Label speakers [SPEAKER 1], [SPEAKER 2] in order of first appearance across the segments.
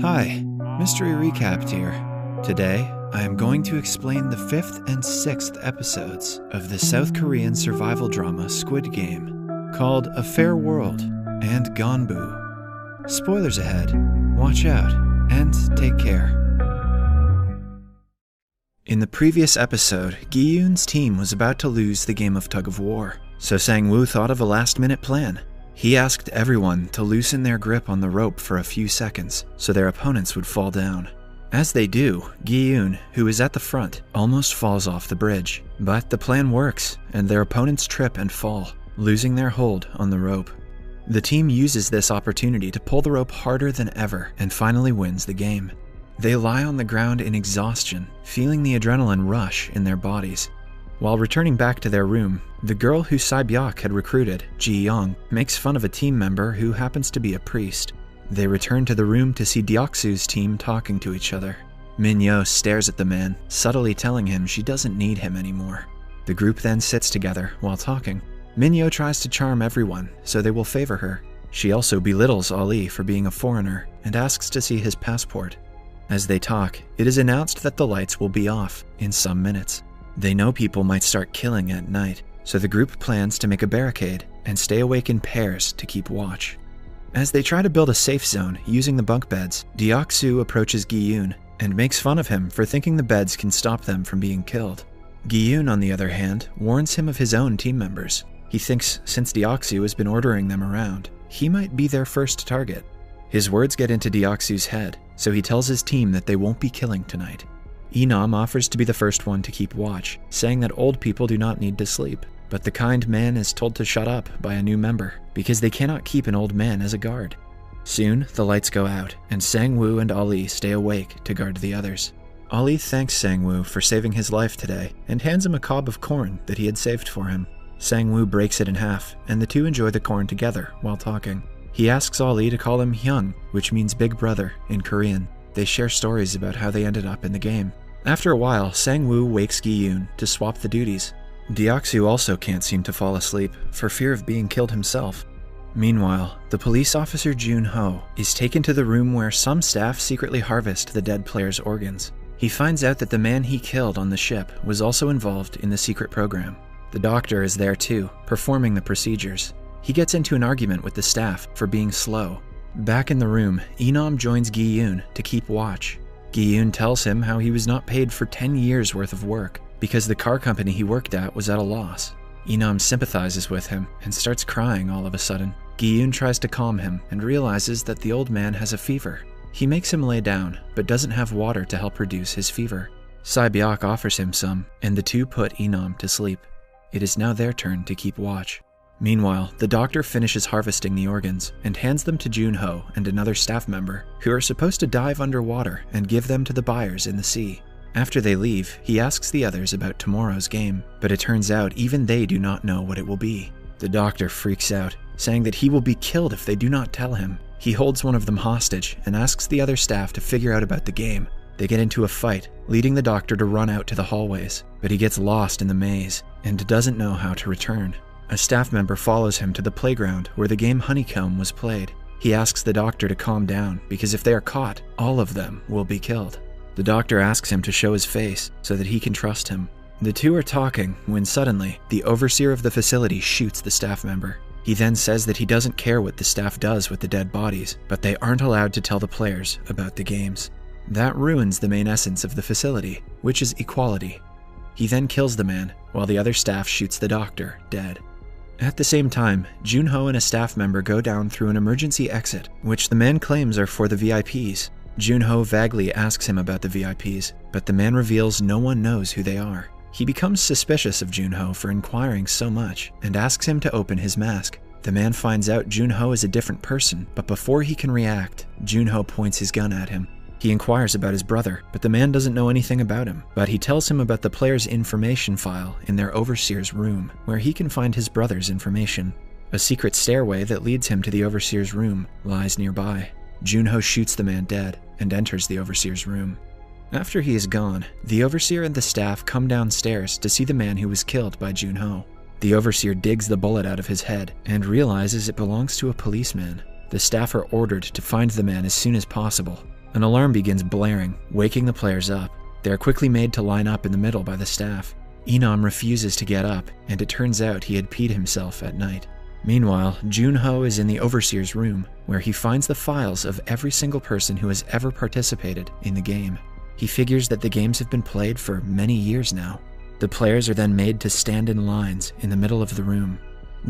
[SPEAKER 1] Hi, Mystery Recapped here. Today, I am going to explain the 5th and 6th episodes of the South Korean survival drama Squid Game, called A Fair World and Gonbu. Spoilers ahead, watch out, and take care. In the previous episode, Gi-yoon's team was about to lose the game of tug-of-war, so Sang-woo thought of a last-minute plan. He asked everyone to loosen their grip on the rope for a few seconds so their opponents would fall down. As they do, Gi-yoon, who is at the front, almost falls off the bridge. But the plan works, and their opponents trip and fall, losing their hold on the rope. The team uses this opportunity to pull the rope harder than ever and finally wins the game. They lie on the ground in exhaustion, feeling the adrenaline rush in their bodies. While returning back to their room, the girl who Sae-byok had recruited, Ji-young, makes fun of a team member who happens to be a priest. They return to the room to see Deoksu's team talking to each other. Min-yo stares at the man, subtly telling him she doesn't need him anymore. The group then sits together while talking. Min-yo tries to charm everyone, so they will favor her. She also belittles Ali for being a foreigner and asks to see his passport. As they talk, it is announced that the lights will be off in some minutes. They know people might start killing at night, so the group plans to make a barricade and stay awake in pairs to keep watch. As they try to build a safe zone using the bunk beds, Deoksu approaches Gi-yoon and makes fun of him for thinking the beds can stop them from being killed. Gi-yoon, on the other hand, warns him of his own team members. He thinks since Deoksu has been ordering them around, he might be their first target. His words get into Deoksu's head, so he tells his team that they won't be killing tonight. Inam offers to be the first one to keep watch, saying that old people do not need to sleep, but the kind man is told to shut up by a new member, because they cannot keep an old man as a guard. Soon, the lights go out, and Sang-woo and Ali stay awake to guard the others. Ali thanks Sang-woo for saving his life today, and hands him a cob of corn that he had saved for him. Sang-woo breaks it in half, and the two enjoy the corn together while talking. He asks Ali to call him Hyung, which means big brother in Korean. They share stories about how they ended up in the game. After a while, Sang-woo wakes Gi-yoon to swap the duties. Deoksu also can't seem to fall asleep, for fear of being killed himself. Meanwhile, the police officer Jun-ho is taken to the room where some staff secretly harvest the dead player's organs. He finds out that the man he killed on the ship was also involved in the secret program. The doctor is there too, performing the procedures. He gets into an argument with the staff for being slow. Back in the room, Inam joins Gi-yoon to keep watch. Gi-yoon tells him how he was not paid for 10 years worth of work because the car company he worked at was at a loss. Inam sympathizes with him and starts crying all of a sudden. Gi-yoon tries to calm him and realizes that the old man has a fever. He makes him lay down, but doesn't have water to help reduce his fever. Sae-byok offers him some, and the two put Inam to sleep. It is now their turn to keep watch. Meanwhile, the doctor finishes harvesting the organs and hands them to Jun-ho and another staff member, who are supposed to dive underwater and give them to the buyers in the sea. After they leave, he asks the others about tomorrow's game, but it turns out even they do not know what it will be. The doctor freaks out, saying that he will be killed if they do not tell him. He holds one of them hostage and asks the other staff to figure out about the game. They get into a fight, leading the doctor to run out to the hallways, but he gets lost in the maze and doesn't know how to return. A staff member follows him to the playground where the game Honeycomb was played. He asks the doctor to calm down because if they are caught, all of them will be killed. The doctor asks him to show his face so that he can trust him. The two are talking when suddenly, the overseer of the facility shoots the staff member. He then says that he doesn't care what the staff does with the dead bodies, but they aren't allowed to tell the players about the games. That ruins the main essence of the facility, which is equality. He then kills the man, while the other staff shoots the doctor dead. At the same time, Jun-ho and a staff member go down through an emergency exit, which the man claims are for the VIPs. Jun-ho vaguely asks him about the VIPs, but the man reveals no one knows who they are. He becomes suspicious of Jun-ho for inquiring so much, and asks him to open his mask. The man finds out Jun-ho is a different person, but before he can react, Jun-ho points his gun at him. He inquires about his brother, but the man doesn't know anything about him. But he tells him about the player's information file in their overseer's room, where he can find his brother's information. A secret stairway that leads him to the overseer's room lies nearby. Jun-ho shoots the man dead and enters the overseer's room. After he is gone, the overseer and the staff come downstairs to see the man who was killed by Jun-ho. The overseer digs the bullet out of his head and realizes it belongs to a policeman. the staff are ordered to find the man as soon as possible. An alarm begins blaring, waking the players up. They are quickly made to line up in the middle by the staff. Enam refuses to get up, and it turns out he had peed himself at night. Meanwhile, Junho is in the Overseer's room, where he finds the files of every single person who has ever participated in the game. He figures that the games have been played for many years now. The players are then made to stand in lines in the middle of the room.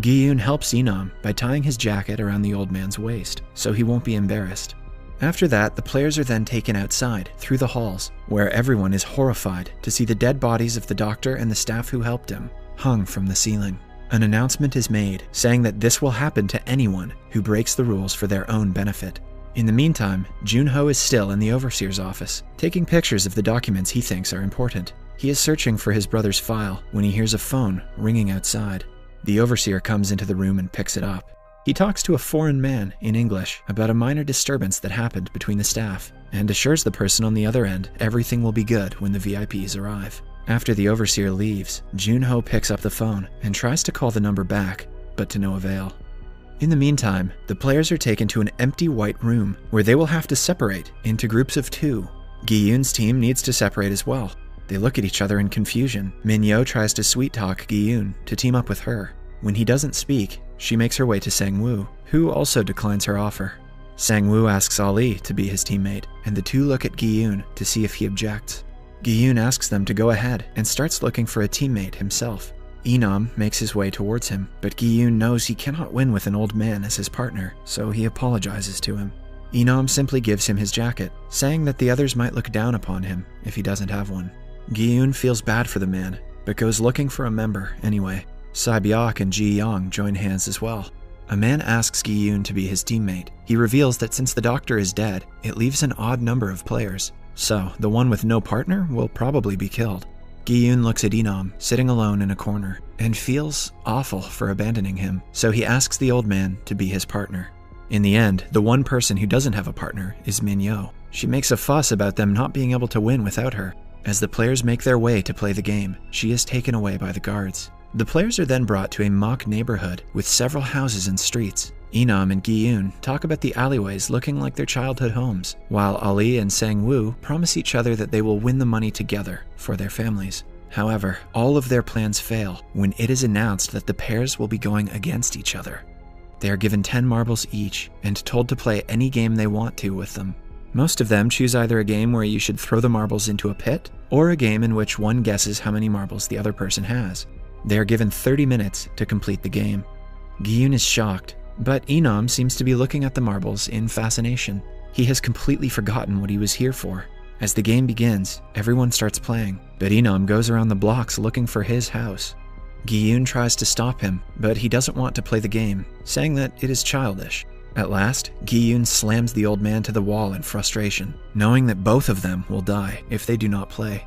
[SPEAKER 1] Gi-yoon helps Enam by tying his jacket around the old man's waist, so he won't be embarrassed. After that, the players are then taken outside, through the halls, where everyone is horrified to see the dead bodies of the doctor and the staff who helped him, hung from the ceiling. An announcement is made, saying that this will happen to anyone who breaks the rules for their own benefit. In the meantime, Junho is still in the Overseer's office, taking pictures of the documents he thinks are important. He is searching for his brother's file when he hears a phone ringing outside. The Overseer comes into the room and picks it up. He talks to a foreign man in English about a minor disturbance that happened between the staff, and assures the person on the other end everything will be good when the VIPs arrive. After the Overseer leaves, Junho picks up the phone and tries to call the number back, but to no avail. In the meantime, the players are taken to an empty white room where they will have to separate into groups of 2. Gi-yoon's team needs to separate as well. They look at each other in confusion. Minyo tries to sweet-talk Gi-yoon to team up with her. When he doesn't speak, she makes her way to Sang-woo, who also declines her offer. Sang-woo asks Ali to be his teammate, and the two look at Gi-yoon to see if he objects. Gi-yoon asks them to go ahead and starts looking for a teammate himself. Enam makes his way towards him, but Gi-yoon knows he cannot win with an old man as his partner, so he apologizes to him. Enam simply gives him his jacket, saying that the others might look down upon him if he doesn't have one. Gi-yoon feels bad for the man, but goes looking for a member anyway. Sae-byeok and Ji-young join hands as well. A man asks Gi-yoon to be his teammate. He reveals that since the doctor is dead, it leaves an odd number of players, so the one with no partner will probably be killed. Gi-yoon looks at Enam, sitting alone in a corner, and feels awful for abandoning him, so he asks the old man to be his partner. In the end, the one person who doesn't have a partner is Minyo. She makes a fuss about them not being able to win without her. As the players make their way to play the game, she is taken away by the guards. The players are then brought to a mock neighborhood with several houses and streets. Enam and Gi-yoon talk about the alleyways looking like their childhood homes, while Ali and Sang-woo promise each other that they will win the money together for their families. However, all of their plans fail when it is announced that the pairs will be going against each other. They are given 10 marbles each and told to play any game they want to with them. Most of them choose either a game where you should throw the marbles into a pit, or a game in which one guesses how many marbles the other person has. They are given 30 minutes to complete the game. Gi-yoon is shocked, but Enam seems to be looking at the marbles in fascination. He has completely forgotten what he was here for. As the game begins, everyone starts playing, but Enam goes around the blocks looking for his house. Gi-yoon tries to stop him, but he doesn't want to play the game, saying that it is childish. At last, Gi-yoon slams the old man to the wall in frustration, knowing that both of them will die if they do not play.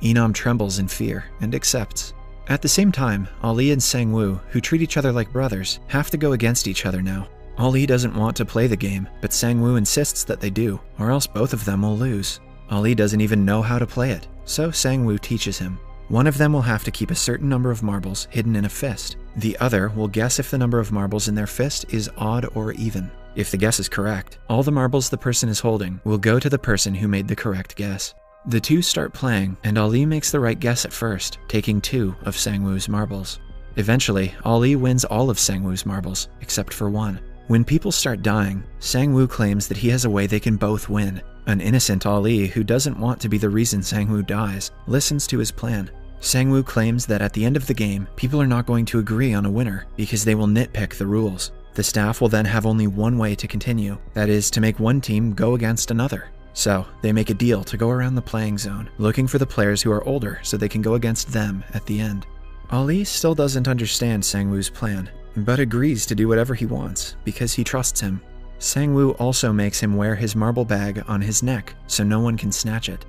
[SPEAKER 1] Enam trembles in fear and accepts. At the same time, Ali and Sang-woo, who treat each other like brothers, have to go against each other now. Ali doesn't want to play the game, but Sang-woo insists that they do, or else both of them will lose. Ali doesn't even know how to play it, so Sang-woo teaches him. One of them will have to keep a certain number of marbles hidden in a fist. The other will guess if the number of marbles in their fist is odd or even. If the guess is correct, all the marbles the person is holding will go to the person who made the correct guess. The two start playing, and Ali makes the right guess at first, taking 2 of Sang-woo's marbles. Eventually, Ali wins all of Sang-woo's marbles, except for 1. When people start dying, Sang-woo claims that he has a way they can both win. An innocent Ali, who doesn't want to be the reason Sang-woo dies, listens to his plan. Sang-woo claims that at the end of the game, people are not going to agree on a winner because they will nitpick the rules. The staff will then have only one way to continue, that is, to make one team go against another. So, they make a deal to go around the playing zone, looking for the players who are older so they can go against them at the end. Ali still doesn't understand Sang-woo's plan, but agrees to do whatever he wants because he trusts him. Sang-woo also makes him wear his marble bag on his neck so no one can snatch it.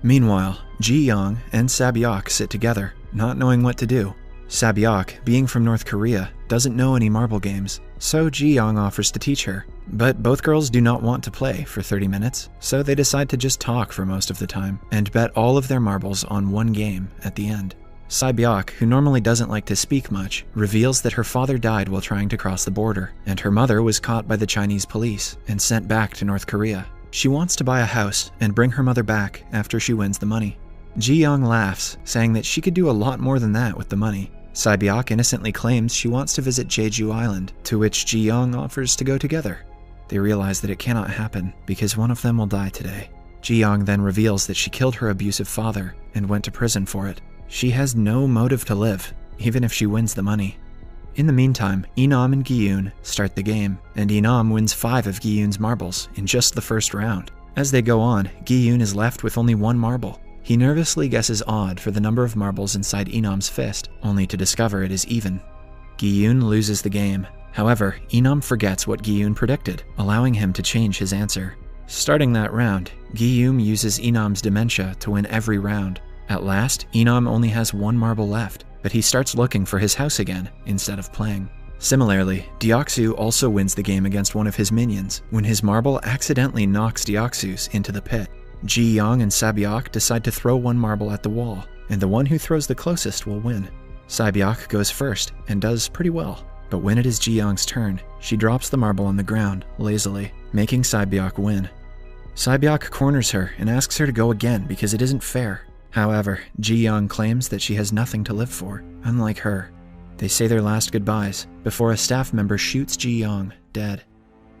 [SPEAKER 1] Meanwhile, Ji-young and Sae-byeok sit together, not knowing what to do. Sae-byeok, being from North Korea, doesn't know any marble games, so Ji-young offers to teach her. But both girls do not want to play for 30 minutes, so they decide to just talk for most of the time, and bet all of their marbles on one game at the end. Sae-byok, who normally doesn't like to speak much, reveals that her father died while trying to cross the border, and her mother was caught by the Chinese police and sent back to North Korea. She wants to buy a house and bring her mother back after she wins the money. Ji-young laughs, saying that she could do a lot more than that with the money. Sae-byok innocently claims she wants to visit Jeju Island, to which Ji-young offers to go together. They realize that it cannot happen because one of them will die today. Ji-young then reveals that she killed her abusive father and went to prison for it. She has no motive to live, even if she wins the money. In the meantime, Inam and Gi-yoon start the game, and Inam wins 5 of Gi-yoon's marbles in just the first round. As they go on, Gi-yoon is left with only 1 marble. He nervously guesses odd for the number of marbles inside Inam's fist, only to discover it is even. Gi-yoon loses the game. However, Inam forgets what Gi-yoon predicted, allowing him to change his answer. Starting that round, Gi-yoon uses Inam's dementia to win every round. At last, Inam only has 1 marble left, but he starts looking for his house again instead of playing. Similarly, Deoksu also wins the game against one of his minions when his marble accidentally knocks Deoksu's into the pit. Ji-young and Sae-byok decide to throw 1 marble at the wall, and the one who throws the closest will win. Sae-byok goes first and does pretty well, but when it is Ji-young's turn, she drops the marble on the ground lazily, making Sae-byok win. Sae-byok corners her and asks her to go again because it isn't fair. However, Ji-young claims that she has nothing to live for, unlike her. They say their last goodbyes before a staff member shoots Ji-young dead.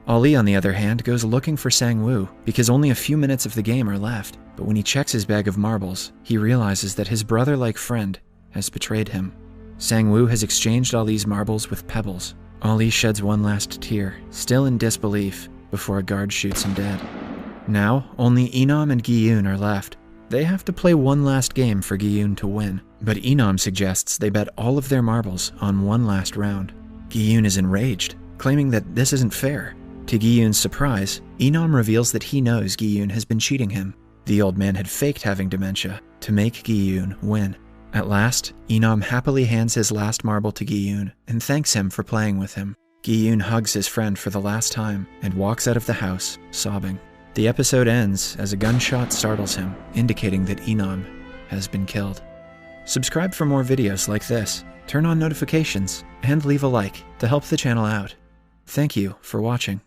[SPEAKER 1] DlE, on the other hand, goes looking for Sang-woo because only a few minutes of the game are left, but when he checks his bag of marbles, he realizes that his brother-like friend has betrayed him. Sang-woo has exchanged DlE's marbles with pebbles. DlE sheds one last tear, still in disbelief, before a guard shoots him dead. Now, only Inam and Gi-yoon are left. They have to play one last game for Gi-yoon to win, but Inam suggests they bet all of their marbles on one last round. Gi-yoon is enraged, claiming that this isn't fair. To Gi-yoon's surprise, Inam reveals that he knows Gi-yoon has been cheating him. The old man had faked having dementia to make Gi-yoon win. At last, Inam happily hands his last marble to Gi-yoon and thanks him for playing with him. Gi-yoon hugs his friend for the last time and walks out of the house, sobbing. The episode ends as a gunshot startles him, indicating that Inam has been killed. Subscribe for more videos like this, turn on notifications, and leave a like to help the channel out. Thank you for watching.